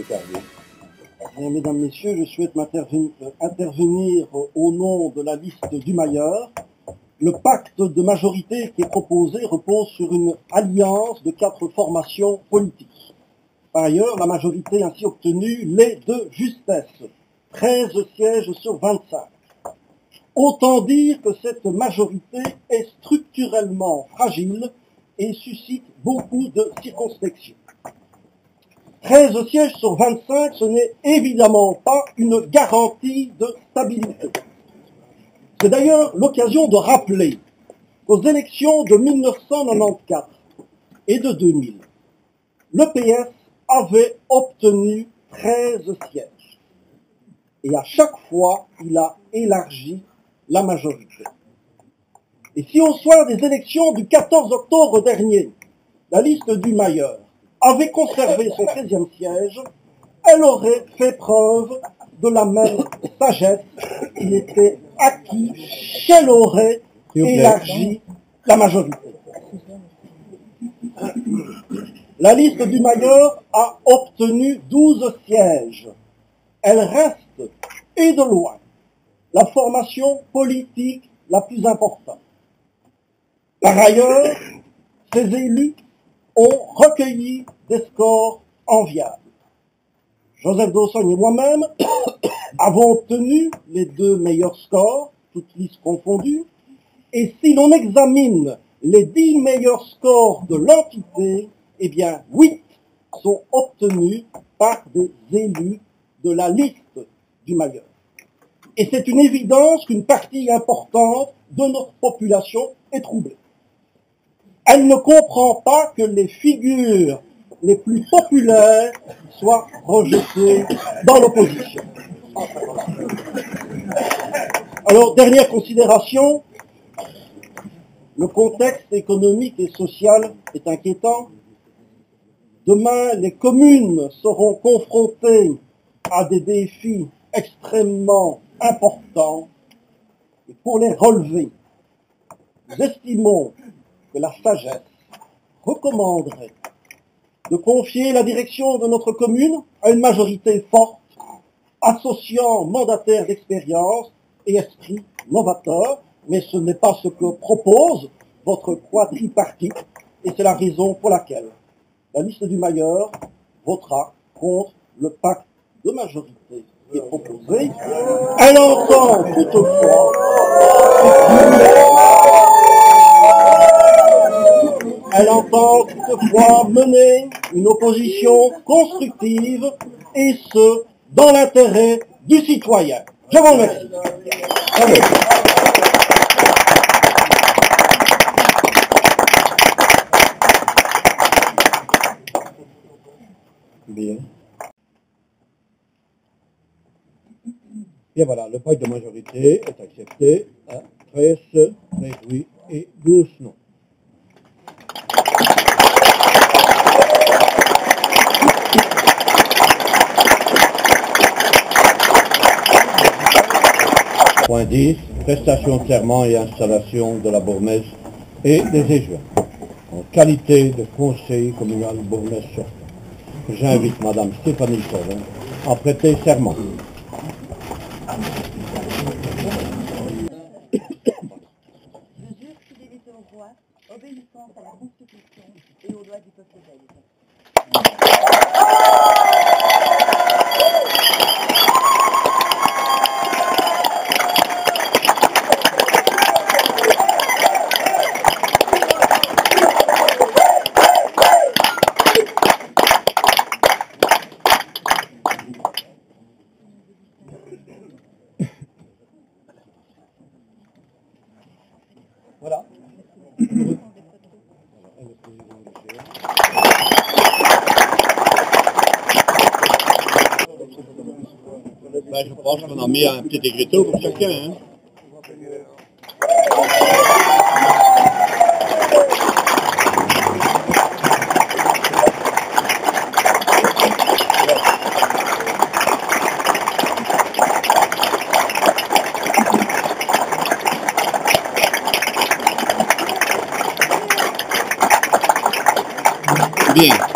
Carrier. Mesdames, Messieurs, je souhaite intervenir au nom de la liste du Mailleur. Le pacte de majorité qui est proposé repose sur une alliance de 4 formations politiques. Par ailleurs, la majorité ainsi obtenue l'est de justesse, 13 sièges sur 25. Autant dire que cette majorité est structurellement fragile et suscite beaucoup de circonspection. 13 sièges sur 25, ce n'est évidemment pas une garantie de stabilité. C'est d'ailleurs l'occasion de rappeler qu'aux élections de 1994 et de 2000, le PS avait obtenu 13 sièges. Et à chaque fois, il a élargi la majorité. Et si au soir des élections du 14 octobre dernier, la liste du Mailleur avait conservé son 13e siège, elle aurait fait preuve de la même sagesse qu'il était acquis qu'elle aurait élargi la majorité. La liste du Mailleur a obtenu 12 sièges. Elle reste, et de loin, la formation politique la plus importante. Par ailleurs, ces élus ont recueilli des scores enviables. Joseph Dawson et moi-même avons obtenu les 2 meilleurs scores, toutes listes confondues, et si l'on examine les 10 meilleurs scores de l'entité, eh bien 8 sont obtenus par des élus de la liste du Mailleur. Et c'est une évidence qu'une partie importante de notre population est troublée. Elle ne comprend pas que les figures les plus populaires soient rejetées dans l'opposition. Alors, dernière considération, le contexte économique et social est inquiétant. Demain, les communes seront confrontées à des défis extrêmement importants. Et pour les relever, nous estimons que la sagesse recommanderait de confier la direction de notre commune à une majorité forte, associant mandataires d'expérience et esprit novateur, mais ce n'est pas ce que propose votre quadripartite, et c'est la raison pour laquelle la liste du Mailleur votera contre le pacte de majorité qui est proposé. Elle entend toutefois mener une opposition constructive, et ce, dans l'intérêt du citoyen. Je vous remercie. Allez. Bien. Et voilà, le pacte de majorité est accepté à 13 oui et 12 non. Point 10, prestation de serment et installation de la bourgmestre et des éjoints. En qualité de conseiller communal bourgmestre sortant, j'invite Madame Stéphanie Saurin à prêter serment. Je jure fidélité au roi, obéissance à la Constitution et aux lois du peuple belge. Voilà. Ben, je pense qu'on a mis un petit écriteau pour chacun. Hein. Bien.